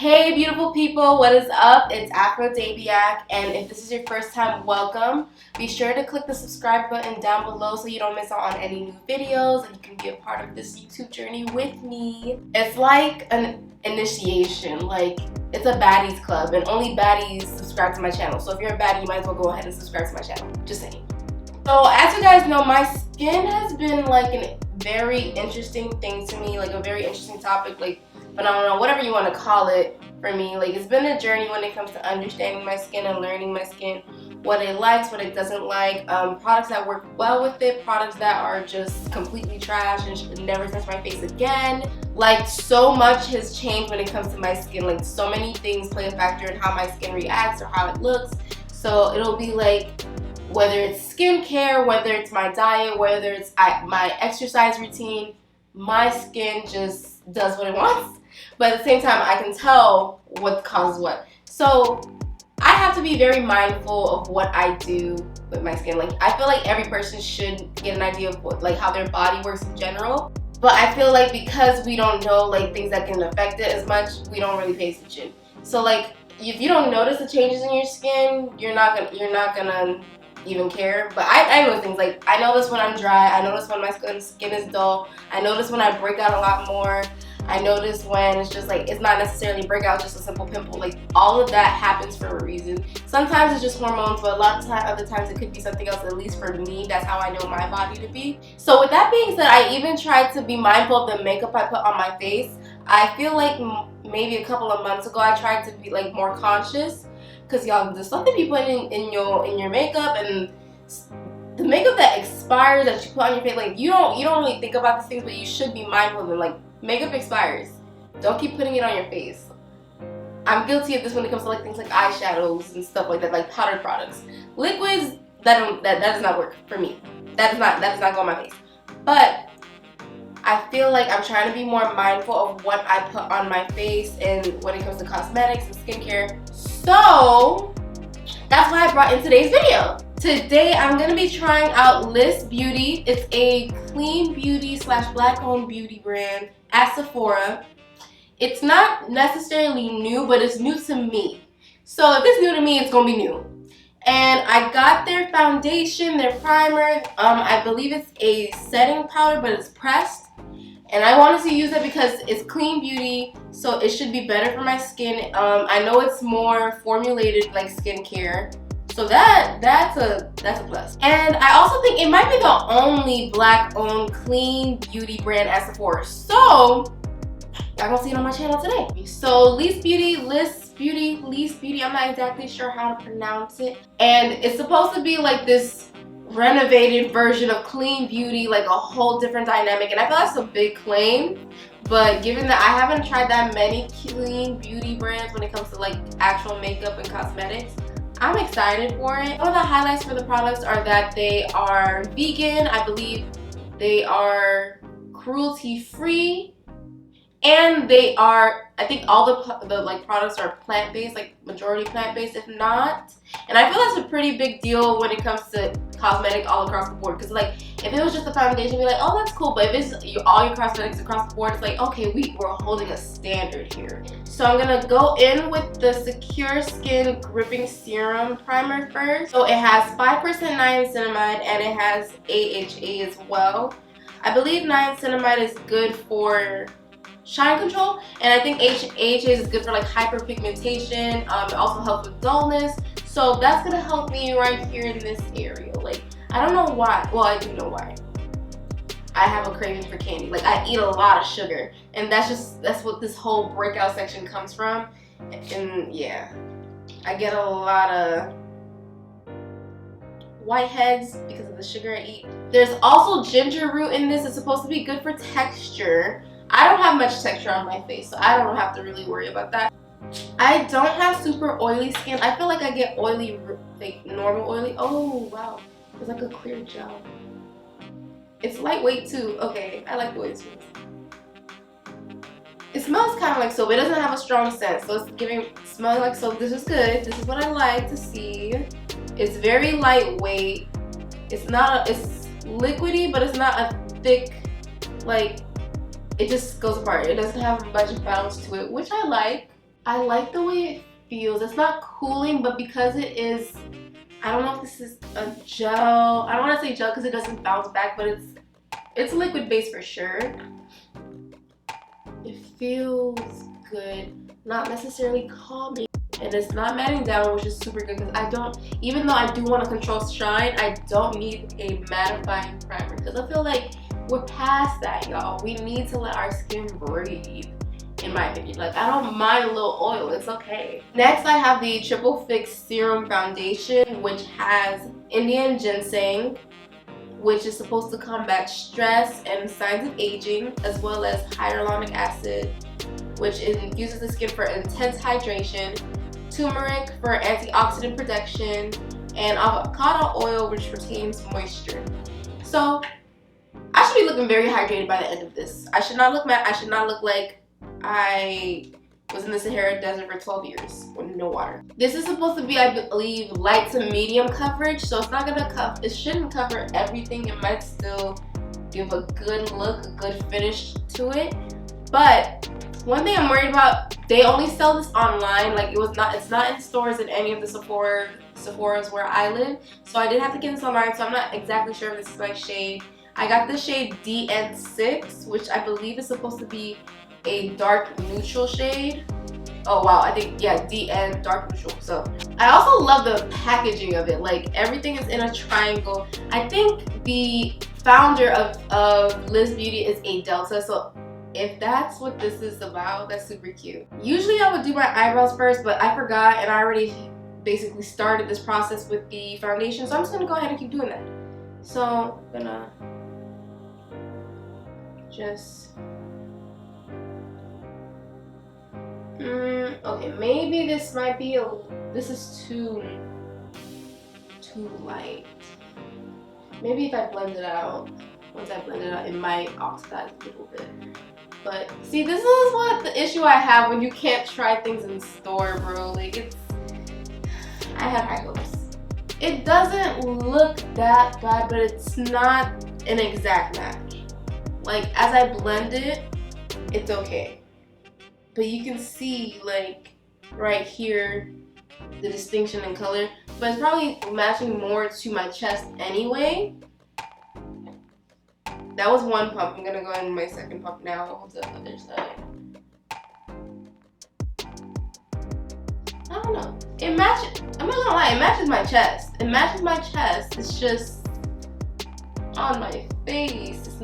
Hey beautiful people, what is up? It's Afrodaybeac, and if this is your first time, welcome. Be sure to click the subscribe button down below so you don't miss out on any new videos and you can be a part of this YouTube journey with me. It's like an initiation, like it's a baddies club and only baddies subscribe to my channel. So if you're a baddie, you might as well go ahead and subscribe to my channel, just saying. So as you guys know, my skin has been like a very interesting thing to me, like a very interesting topic, like phenomenon, whatever you want to call it for me. Like it's been a journey when it comes to understanding my skin and learning my skin, what it likes, what it doesn't like, products that work well with it, products that are just completely trash and should never touch my face again. Like so much has changed when it comes to my skin. Like so many things play a factor in how my skin reacts or how it looks. So it'll be like whether it's skincare, whether it's my diet, whether it's my exercise routine, my skin just does what it wants. But at the same time, I can tell what causes what. So I have to be very mindful of what I do with my skin. Like I feel like every person should get an idea of what, like how their body works in general. But I feel like because we don't know like things that can affect it as much, we don't really pay attention. So like if you don't notice the changes in your skin, you're not gonna even care. But I know things like I notice when I'm dry, I notice when my skin is dull, I notice when I break out a lot more, I notice when it's just like it's not necessarily breakout, just a simple pimple. Like all of that happens for a reason. Sometimes it's just hormones, but a lot of other times it could be something else. At least for me, that's how I know my body to be. So with that being said, I even tried to be mindful of the makeup I put on my face. I feel like maybe a couple of months ago I tried to be like more conscious. Cause y'all, there's something you put in your makeup, and the makeup that expires that you put on your face, like you don't really think about these things, but you should be mindful of them. Like makeup expires, don't keep putting it on your face. I'm guilty of this when it comes to like things like eyeshadows and stuff like that, like powdered products, liquids. That does not work for me. That does not go on my face. But I feel like I'm trying to be more mindful of what I put on my face and when it comes to cosmetics and skincare. So that's why I brought in today's video. Today I'm going to be trying out Liss Beauty. It's a clean beauty / black owned beauty brand at Sephora. It's not necessarily new, but it's new to me. So if it's new to me, it's going to be new. And I got their foundation, their primer. I believe it's a setting powder, but it's pressed. And I wanted to use it because it's clean beauty, so it should be better for my skin. I know it's more formulated like skincare, so that's a plus. And I also think it might be the only black-owned clean beauty brand at Sephora. So y'all gonna see it on my channel today. So Liss Beauty, I'm not exactly sure how to pronounce it. And it's supposed to be like this renovated version of clean beauty, like a whole different dynamic, and I feel that's a big claim, but given that I haven't tried that many clean beauty brands when it comes to like actual makeup and cosmetics, I'm excited for it. One of the highlights for the products are that they are vegan, I believe they are cruelty free, and they are, I think all the like products are plant-based, like majority plant-based if not. And I feel that's a pretty big deal when it comes to cosmetic all across the board. Because like if it was just a foundation, you'd be like, oh that's cool. But if it's all your cosmetics across the board, it's like, okay, we're holding a standard here. So I'm gonna go in with the Secure Skin Gripping Serum Primer first. So it has 5% niacinamide and it has AHA as well. I believe niacinamide is good for shine control, and I think AHA is good for like hyperpigmentation. It also helps with dullness, so that's gonna help me right here in this area. Like I don't know why, well I do know why. I have a craving for candy. Like I eat a lot of sugar, and that's what this whole breakout section comes from. And yeah, I get a lot of whiteheads because of the sugar I eat. There's also ginger root in this. It's supposed to be good for texture. I don't have much texture on my face, so I don't have to really worry about that. I don't have super oily skin. I feel like I get oily, like normal oily. Oh wow, it's like a clear gel. It's lightweight too. Okay, I like the way it smells. It smells kind of like soap. It doesn't have a strong scent, so it's smelling like soap. This is good. This is what I like to see. It's very lightweight. It's liquidy, but it's not a thick, like, it just goes apart. It doesn't have much bounce to it, which I like. I like the way it feels. It's not cooling, but because it is, I don't know if this is a gel. I don't want to say gel because it doesn't bounce back, but it's liquid base for sure. It feels good, not necessarily calming, and it's not matting down, which is super good because I don't, even though I do want to control shine, I don't need a mattifying primer because I feel like we're past that, y'all. We need to let our skin breathe, in my opinion. Like, I don't mind a little oil, it's okay. Next, I have the Triple Fix Serum Foundation, which has Indian ginseng, which is supposed to combat stress and signs of aging, as well as hyaluronic acid, which infuses the skin for intense hydration, turmeric for antioxidant protection, and avocado oil, which retains moisture. So I should be looking very hydrated by the end of this. I should not look matte. I should not look like I was in the Sahara Desert for 12 years with no water. This is supposed to be, I believe, light to medium coverage, so it's not gonna cover, it shouldn't cover everything. It might still give a good look, a good finish to it. But one thing I'm worried about, they only sell this online. Like, it's not in stores in any of the Sephora's where I live. So I did have to get this online, so I'm not exactly sure if this is my shade. I got the shade DN6, which I believe is supposed to be a dark neutral shade. Oh wow, I think, yeah, DN dark neutral. So I also love the packaging of it. Like, everything is in a triangle. I think the founder of Liz Beauty is a Delta, so if that's what this is about, that's super cute. Usually I would do my eyebrows first, but I forgot and I already basically started this process with the foundation, so I'm just gonna go ahead and keep doing that. So I'm gonna just okay, maybe this might be this is too light. Maybe if I blend it out, once I blend it out, it might oxidize a little bit. But see, this is what the issue I have when you can't try things in the store, bro. Like, I have high hopes. It doesn't look that bad, but it's not an exact match. Like, as I blend it, it's okay. But you can see, like, right here, the distinction in color. But it's probably matching more to my chest anyway. That was one pump. I'm gonna go in my second pump now on the other side. I don't know. It matches, I'm not gonna lie, it matches my chest. It matches my chest. It's just on my face. It's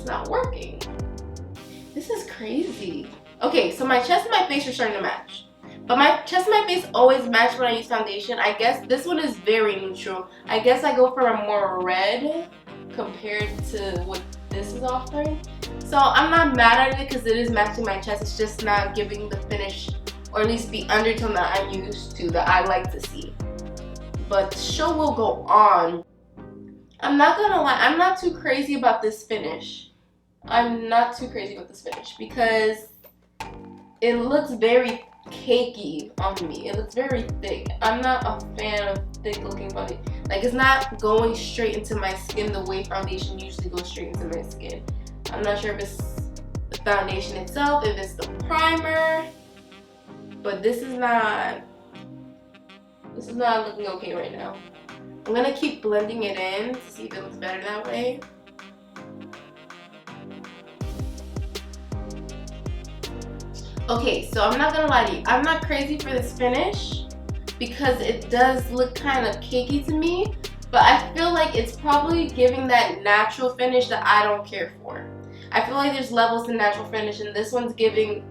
not working. This is crazy. Okay, so my chest and my face are starting to match. But my chest and my face always match when I use foundation. I guess this one is very neutral. I guess I go for a more red compared to what this is offering. So I'm not mad at it because it is matching my chest. It's just not giving the finish, or at least the undertone that I'm used to, that I like to see. But the show will go on. I'm not gonna lie, I'm not too crazy about this finish. I'm not too crazy about this finish because it looks very cakey on me. It looks very thick. I'm not a fan of thick looking foundation. Like, it's not going straight into my skin the way foundation usually goes straight into my skin. I'm not sure if it's the foundation itself, if it's the primer, but this is not looking okay right now. I'm gonna keep blending it in to see if it looks better that way. Okay, so I'm not gonna lie to you. I'm not crazy for this finish because it does look kind of cakey to me, but I feel like it's probably giving that natural finish that I don't care for. I feel like there's levels to natural finish, and this one's giving,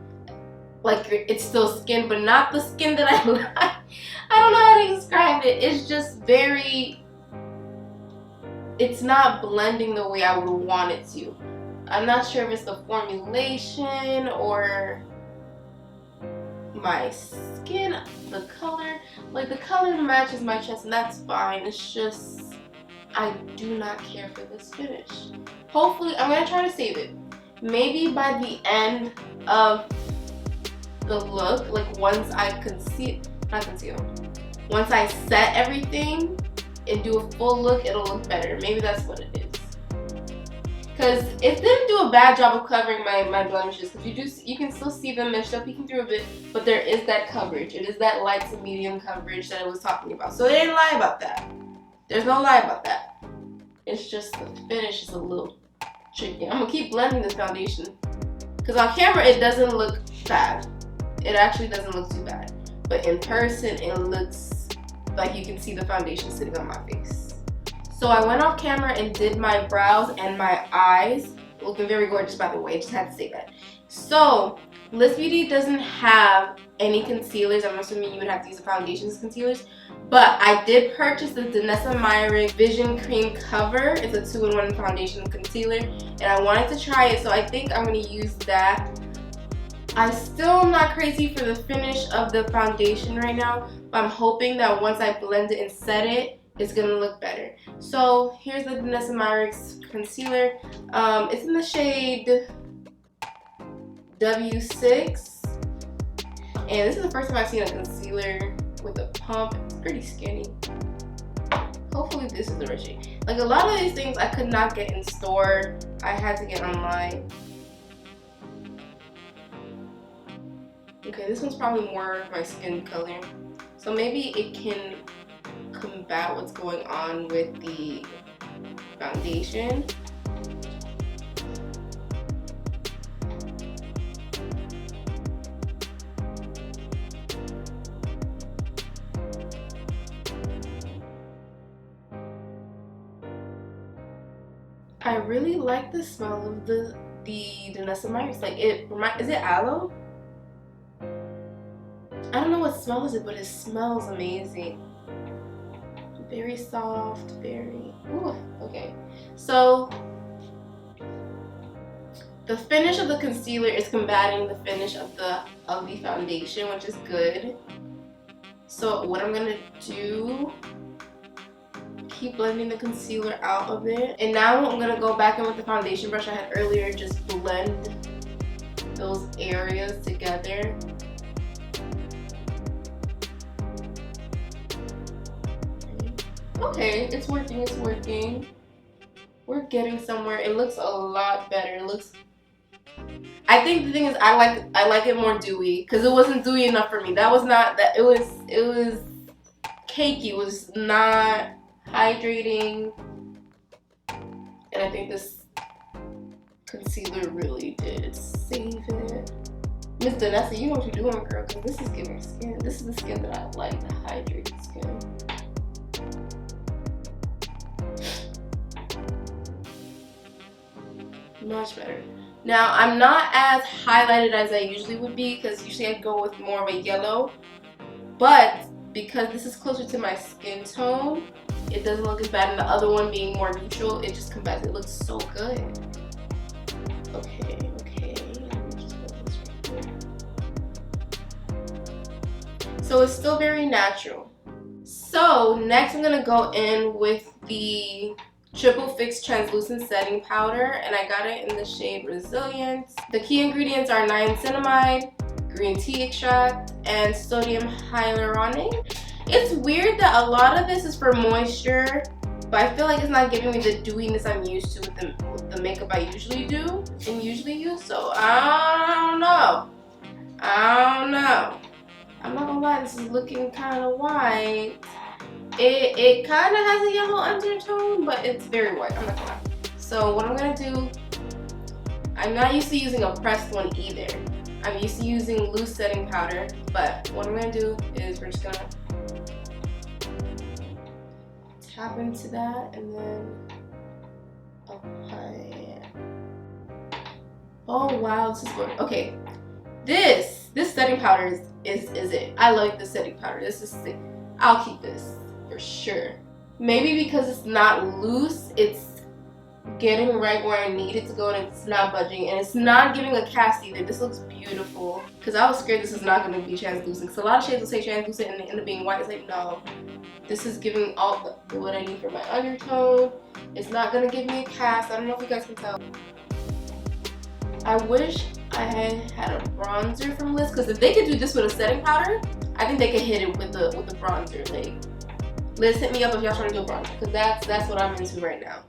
like, it's still skin, but not the skin that I like. I don't know how to describe it. It's just very, it's not blending the way I would want it to. I'm not sure if it's the formulation or my skin, the color. Like, the color matches my chest and that's fine. It's just, I do not care for this finish. Hopefully, I'm gonna try to save it. Maybe by the end of the look, like once I once I set everything and do a full look, it'll look better. Maybe that's what it is. Because it didn't do a bad job of covering my blemishes. Because you can still see them. They're still peeking through a bit. But there is that coverage. It is that light to medium coverage that I was talking about. So they didn't lie about that. There's no lie about that. It's just the finish is a little tricky. I'm going to keep blending this foundation. Because on camera, it doesn't look bad. It actually doesn't look too bad. But in person, it looks like you can see the foundation sitting on my face. So I went off camera and did my brows and my eyes. Looking very gorgeous, by the way. I just had to say that. So, Liss Beauty doesn't have any concealers. I'm assuming you would have to use a foundation as concealers. But I did purchase the Danessa Meyerick Vision Cream Cover. It's a 2-in-1 foundation and concealer. And I wanted to try it, so I think I'm going to use that. I'm still not crazy for the finish of the foundation right now. But I'm hoping that once I blend it and set it, it's going to look better. So here's the Danessa Meyerick's concealer. It's in the shade W6. And this is the first time I've seen a concealer with a pump. It's pretty skinny. Hopefully this is the right shade. Like a lot of these things I could not get in store. I had to get online. Okay, this one's probably more my skin color. So maybe it can combat what's going on with the foundation. I really like the smell of the Danessa Meyerick. Like is it aloe? I don't know what smell is it, but it smells amazing. Very soft, very, ooh, okay. So the finish of the concealer is combating the finish of the foundation, which is good. So what I'm gonna do, keep blending the concealer out of it. And now I'm gonna go back in with the foundation brush I had earlier, just blend those areas together. Okay, it's working, it's working. We're getting somewhere. It looks a lot better. It looks, I think the thing is I like it more dewy because it wasn't dewy enough for me. That was not that, it was cakey. It was not hydrating. And I think this concealer really did save it. Miss Danessa, you know what you're doing, girl, because this is giving skin. This is the skin that I like, the hydrated skin. Much better. Now, I'm not as highlighted as I usually would be because usually I go with more of a yellow. But because this is closer to my skin tone, it doesn't look as bad. And the other one being more neutral, it just combats. It looks so good. Okay, okay. Let me just put this right here. So it's still very natural. So next I'm going to go in with the Triple Fix Translucent Setting Powder, and I got it in the shade Resilience. The key ingredients are niacinamide, green tea extract, and sodium hyaluronic. It's weird that a lot of this is for moisture, but I feel like it's not giving me the dewiness I'm used to with the makeup I usually do and usually use, so I don't know. I'm not gonna lie, this is looking kind of white. It kind of has a yellow undertone, but it's very white. I'm not gonna lie. So what I'm gonna do, I'm not used to using a pressed one either. I'm used to using loose setting powder, but what I'm gonna do is we're just gonna tap into that and then apply it. Oh wow, this is good. Okay, this setting powder is it. I like this setting powder. This is sick. I'll keep this for sure. Maybe because it's not loose, it's getting right where I need it to go and it's not budging and it's not giving a cast either. This looks beautiful because I was scared this is not going to be translucent because a lot of shades will say translucent and they end up being white. It's like, no, this is giving all what I need for my undertone. It's not going to give me a cast. I don't know if you guys can tell. I wish I had a bronzer from Liss because if they could do this with a setting powder, I think they could hit it with the bronzer. Like, Liss, hit me up if y'all trying to do a bronzer because that's what I'm into right now.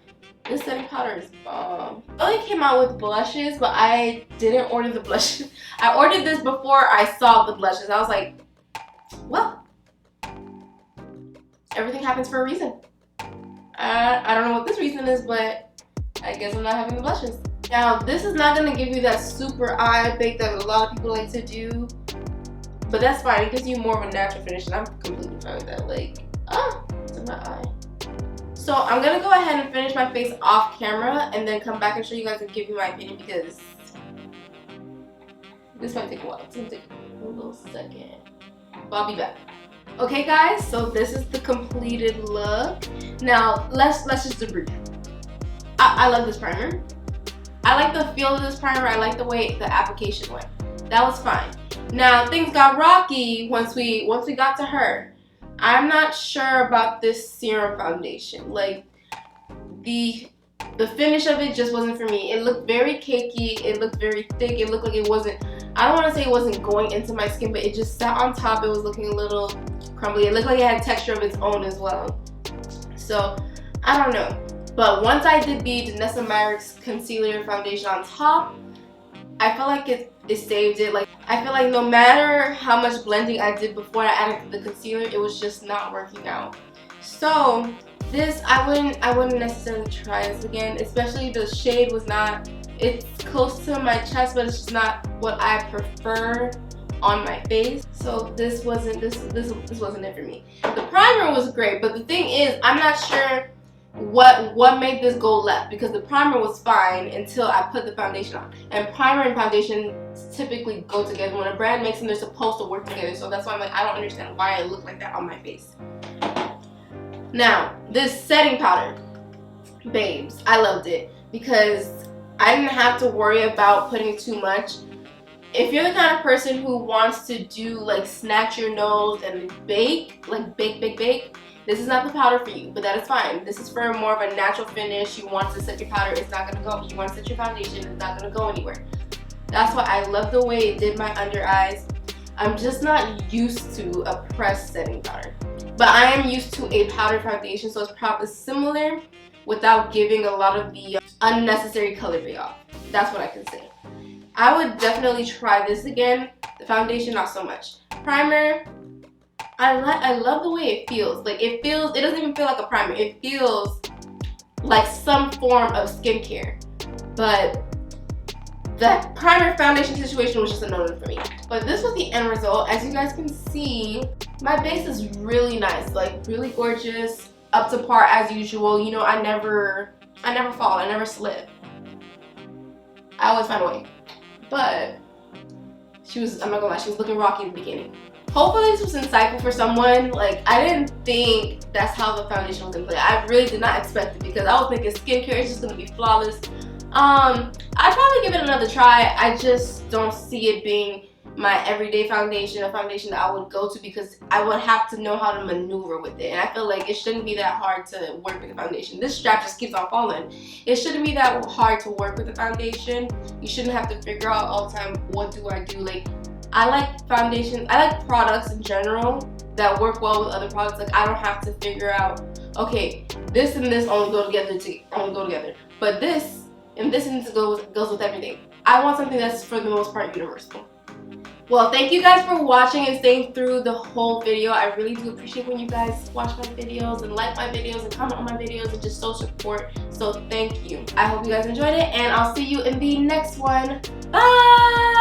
This setting powder is bomb. It only came out with blushes, but I didn't order the blushes. I ordered this before I saw the blushes. I was like, well, everything happens for a reason. I don't know what this reason is, but I guess I'm not having the blushes. Now, this is not going to give you that super eye bake that a lot of people like to do. But that's fine. It gives you more of a natural finish, and I'm completely fine with that. Like, it's in my eye. So I'm going to go ahead and finish my face off camera and then come back and show you guys and give you my opinion because this might take a while. It's going to take a little second. But I'll be back. Okay, guys, so this is the completed look. Now, let's just debrief. I love this primer. I like the feel of this primer. I like the way the application went. That was fine. Now, things got rocky once we got to her. I'm not sure about this serum foundation. Like, the finish of it just wasn't for me. It looked very cakey. It looked very thick. It looked like it wasn't, I don't want to say it wasn't going into my skin, but it just sat on top. It was looking a little crumbly. It looked like it had texture of its own as well. So, I don't know. But once I did the Danessa Myricks concealer foundation on top, I felt like it saved it. Like, I feel like no matter how much blending I did before I added the concealer, it was just not working out. So this, I wouldn't necessarily try this again, especially the shade was not, it's close to my chest, but it's just not what I prefer on my face. So this wasn't it for me. The primer was great, but the thing is, I'm not sure what made this go left, because the primer was fine until I put the foundation on. And primer and foundation typically go together. When a brand makes them, they're supposed to work together. So that's why I'm like, I don't understand why it looked like that on my face. Now, this setting powder, babes, I loved it because I didn't have to worry about putting too much. If you're the kind of person who wants to do like snatch your nose and bake, like bake, this is not the powder for you, but that is fine. This is for more of a natural finish. You want to set your powder, it's not gonna go. You want to set your foundation, it's not gonna go anywhere. That's why I love the way it did my under eyes. I'm just not used to a pressed setting powder. But I am used to a powder foundation, so it's probably similar without giving a lot of the unnecessary color payoff. That's what I can say. I would definitely try this again. The foundation, not so much. Primer, I love the way it feels. Like, it doesn't even feel like a primer. It feels like some form of skincare. But the primer foundation situation was just a no-no for me. But this was the end result. As you guys can see, my base is really nice, like really gorgeous, up to par as usual. You know, I never fall, I never slip. I always find a way. But I'm not gonna lie, she was looking rocky in the beginning. Hopefully this was insightful for someone. Like, I didn't think that's how the foundation was gonna play. I really did not expect it because I was thinking skincare is just gonna be flawless. I'd probably give it another try. I just don't see it being my everyday foundation, a foundation that I would go to, because I would have to know how to maneuver with it. And I feel like it shouldn't be that hard to work with the foundation. This strap just keeps on falling. It shouldn't be that hard to work with the foundation. You shouldn't have to figure out all the time, what do I do? Like, I like foundation, I like products in general that work well with other products. Like, I don't have to figure out, okay, this and this only go together, but this and this goes with everything. I want something that's for the most part universal. Well, thank you guys for watching and staying through the whole video. I really do appreciate when you guys watch my videos and like my videos and comment on my videos and just show support. So thank you. I hope you guys enjoyed it, and I'll see you in the next one. Bye!